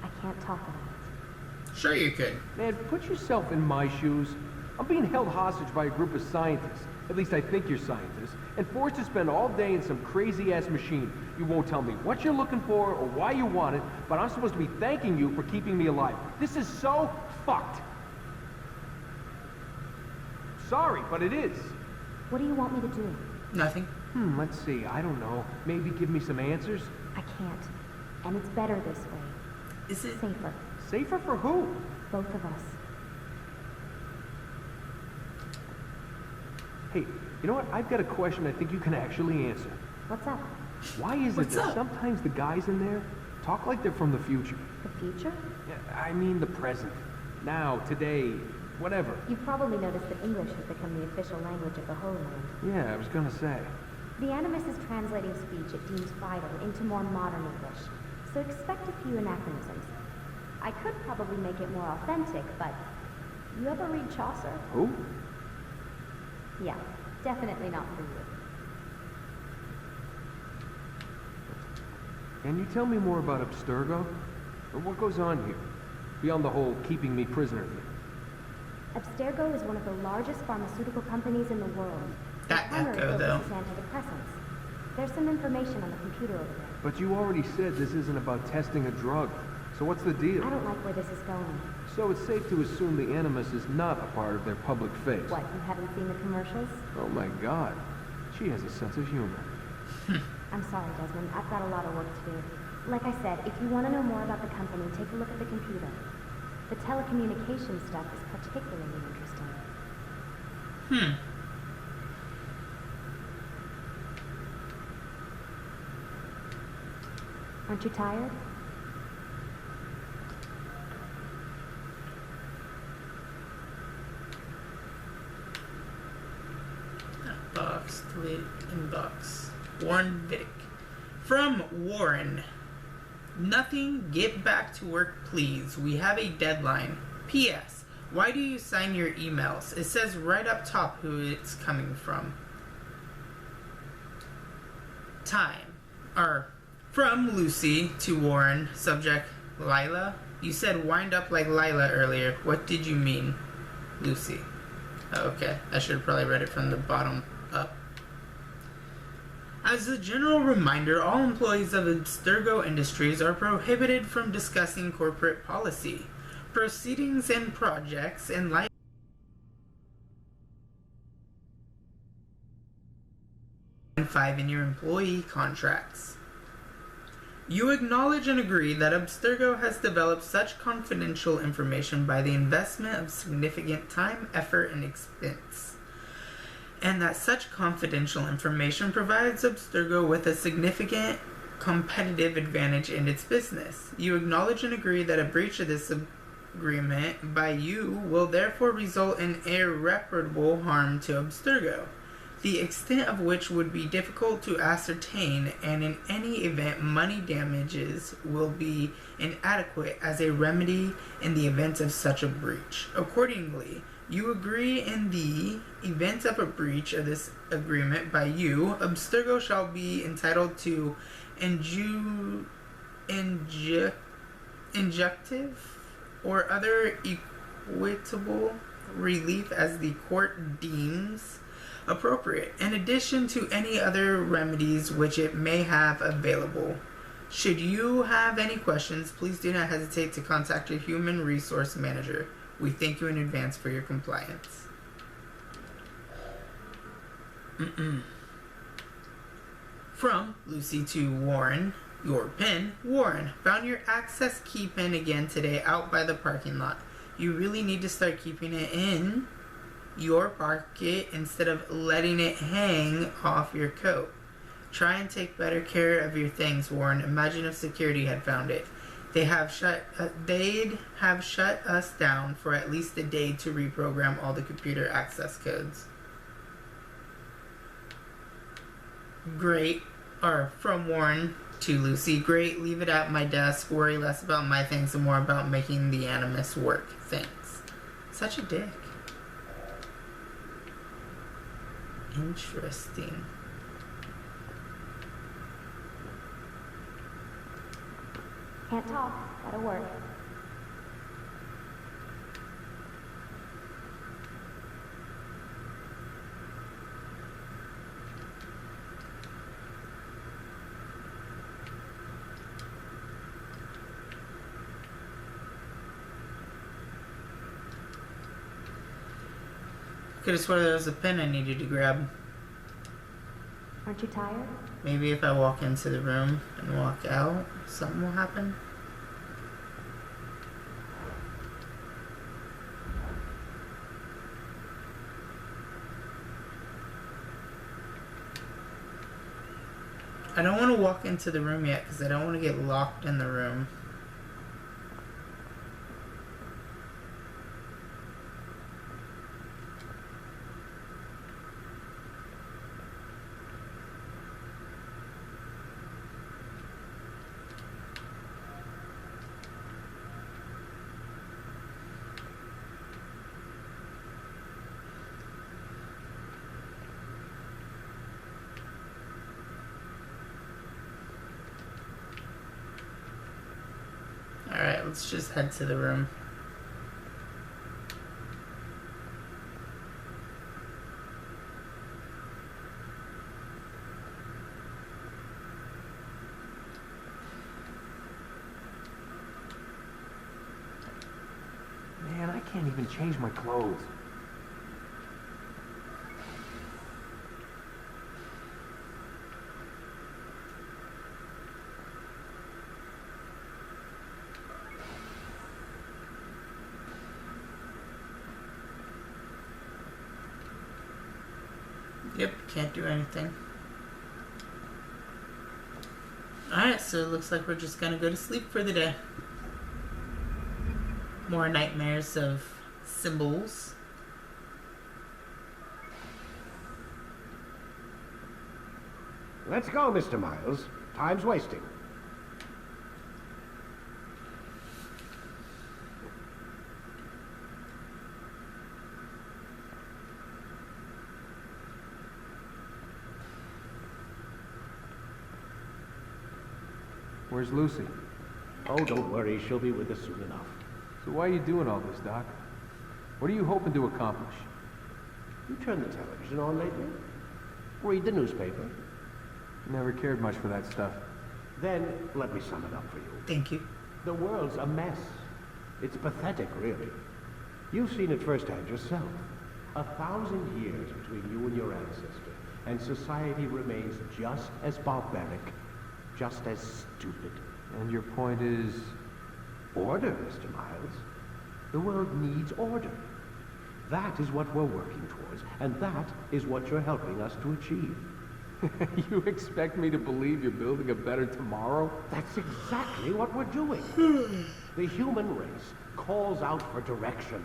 I can't talk about it. Sure you could. Man, put yourself in my shoes. I'm being held hostage by a group of scientists. At least I think you're scientists. And forced to spend all day in some crazy-ass machine. You won't tell me what you're looking for or why you want it, but I'm supposed to be thanking you for keeping me alive. This is so fucked. Sorry, but it is. What do you want me to do? Nothing. Let's see. I don't know. Maybe give me some answers? I can't. And it's better this way. Is it safer? Safer for who? Both of us. Hey, you know what? I've got a question I think you can actually answer. What's up? Why is it that sometimes the guys in there talk like they're from the future? The future? Yeah, I mean the present. Now, today, whatever. You've probably noticed that English has become the official language of the Holy Land. Yeah, I was gonna say. The Animus is translating speech it deems vital into more modern English, so expect a few anachronisms. I could probably make it more authentic, but you ever read Chaucer? Who? Yeah, definitely not for you. Can you tell me more about Abstergo? Or what goes on here? Beyond the whole keeping me prisoner thing. Abstergo is one of the largest pharmaceutical companies in the world. That primary echo, though. focus is antidepressants. There's some information on the computer over there. But you already said this isn't about testing a drug. So what's the deal? I don't like where this is going. So it's safe to assume the Animus is not a part of their public face. What, you haven't seen the commercials? Oh my god. She has a sense of humor. I'm sorry, Desmond. I've got a lot of work to do. Like I said, if you want to know more about the company, take a look at the computer. The telecommunications stuff is particularly interesting. Aren't you tired? Box, delete, inbox. Warren Vidic. From Warren. Nothing, get back to work please. We have a deadline. P.S. Why do you sign your emails? It says right up top who it's coming from. Time. From Lucy to Warren. Subject, Lila. You said wind up like Lila earlier. What did you mean, Lucy? Oh, okay. I should have probably read it from the bottom up. As a general reminder, all employees of Abstergo Industries are prohibited from discussing corporate policy, proceedings and projects, and life 5 in your employee contracts. You acknowledge and agree that Abstergo has developed such confidential information by the investment of significant time, effort, and expense, and that such confidential information provides Abstergo with a significant competitive advantage in its business. You acknowledge and agree that a breach of this agreement by you will therefore result in irreparable harm to Abstergo, the extent of which would be difficult to ascertain, and in any event money damages will be inadequate as a remedy in the event of such a breach. Accordingly, you agree in the event of a breach of this agreement by you, Abstergo shall be entitled to injunctive or other equitable relief as the court deems appropriate, in addition to any other remedies which it may have available. Should you have any questions, please do not hesitate to contact your human resource manager. We thank you in advance for your compliance. From Lucy to Warren. Your pin. Warren, found your access key pin again today out by the parking lot. You really need to start keeping it in your pocket instead of letting it hang off your coat. Try and take better care of your things, Warren. Imagine if security had found it. They'd have shut us down for at least a day to reprogram all the computer access codes. Great. Or from Warren to Lucy. Great, leave it at my desk. Worry less about my things and more about making the Animus work. Thanks. Such a dick. Interesting. Can't talk. Gotta work. Could have sworn there was a pen I needed to grab. Aren't you tired? Maybe if I walk into the room and walk out, something will happen. I don't want to walk into the room yet because I don't want to get locked in the room. Alright, let's just head to the room. Man, I can't even change my clothes. Yep, can't do anything. Alright, so it looks like we're just gonna go to sleep for the day. More nightmares of symbols. Let's go, Mr. Miles. Time's wasting. Where's Lucy? Oh, don't worry. She'll be with us soon enough. So why are you doing all this, Doc? What are you hoping to accomplish? You turned the television on lately? Read the newspaper? Never cared much for that stuff. Then, let me sum it up for you. Thank you. The world's a mess. It's pathetic, really. You've seen it firsthand yourself. 1,000 years between you and your ancestor, and society remains just as barbaric, just as stupid. And your point is? Order, Mr. Miles. The world needs order. That is what we're working towards, and that is what you're helping us to achieve. You expect me to believe you're building a better tomorrow? That's exactly what we're doing. The human race calls out for direction.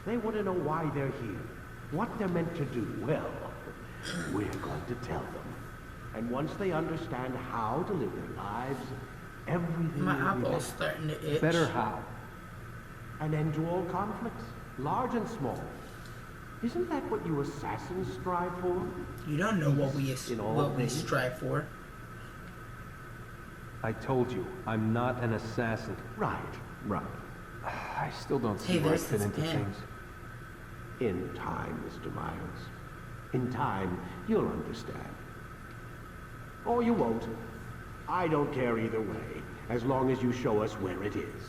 They want to know why they're here, what they're meant to do. Well, we're going to tell them. And once they understand how to live their lives, everything My will be eyeballs better. starting to itch. Better how? An end to all conflicts, large and small. Isn't that what you assassins strive for? You don't know what we things. strive for. I told you, I'm not an assassin. Right. I still don't see Hey, where I there's fit this into pen. things. In time, Mr. Miles. In time, you'll understand. Or you won't. I don't care either way, as long as you show us where it is.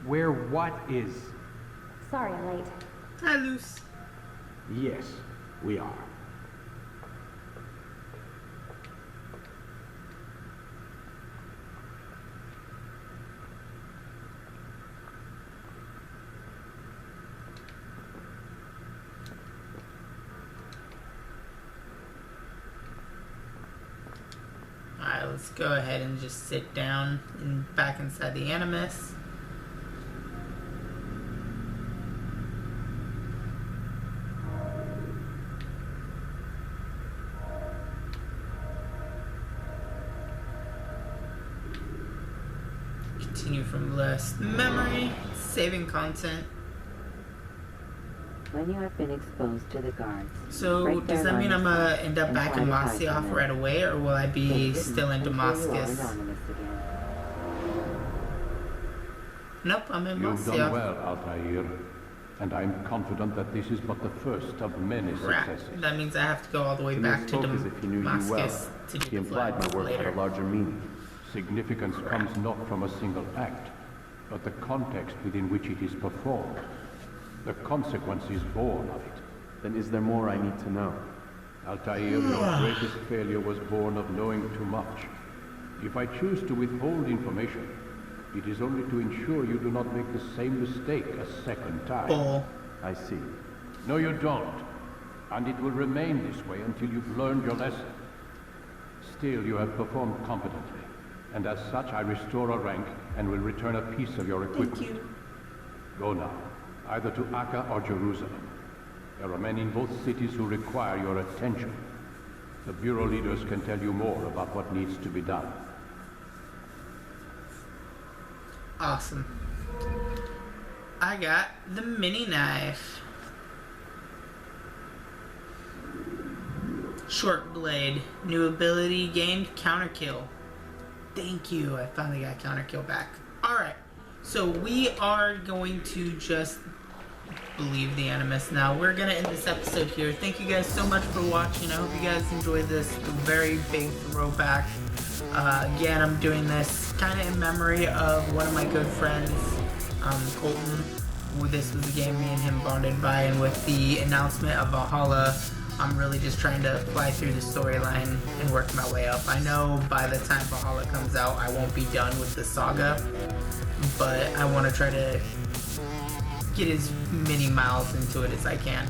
Where what is? Sorry I'm late. Hi, Luce. Yes, we are. Alright, let's go ahead and just sit down back inside the Animus. Continue from last memory, saving content. When you have been exposed to the guards. So, does that mean I'm gonna end up back in Masyaf right away, or will I be still in Damascus? Nope, I'm in You've done Masyaf. well, Altair, and I'm confident that this is but the first of many Crap. successes. That means I have to go all the way Tamir back to spoke as if he knew you well. Damascus to do He the implied my flags work later. had a larger meaning. Significance comes not from a single act, but the context within which it is performed. The consequence is born of it. Then is there more I need to know? Altair, your greatest failure was born of knowing too much. If I choose to withhold information, it is only to ensure you do not make the same mistake a second time. Bull. I see. No, you don't. And it will remain this way until you've learned your lesson. Still, you have performed competently, and as such I restore a rank and will return a piece of your equipment. Thank you. Go now, either to Akka or Jerusalem. There are men in both cities who require your attention. The Bureau leaders can tell you more about what needs to be done. Awesome. I got the mini knife. Short blade. New ability gained, counter kill. Thank you. I finally got counter kill back. Alright. So we are going to just believe the Animus now. We're going to end this episode here. Thank you guys so much for watching. I hope you guys enjoyed this very big throwback. Again, I'm doing this kind of in memory of one of my good friends, Colton. This was a game me and him bonded by, and with the announcement of Valhalla, I'm really just trying to fly through the storyline and work my way up. I know by the time Valhalla comes out, I won't be done with the saga, but I want to try to get as many miles into it as I can.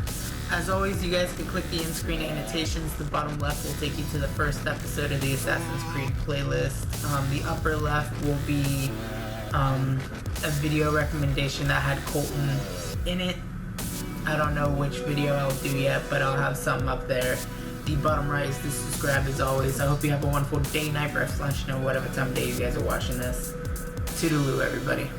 As always, you guys can click the in-screen annotations. The bottom left will take you to the first episode of the Assassin's Creed playlist. The upper left will be a video recommendation that had Colton in it. I don't know which video I'll do yet, but I'll have something up there. The bottom right is to subscribe as always. I hope you have a wonderful day, night, breakfast, lunch, whatever time of day you guys are watching this. Toodaloo, everybody.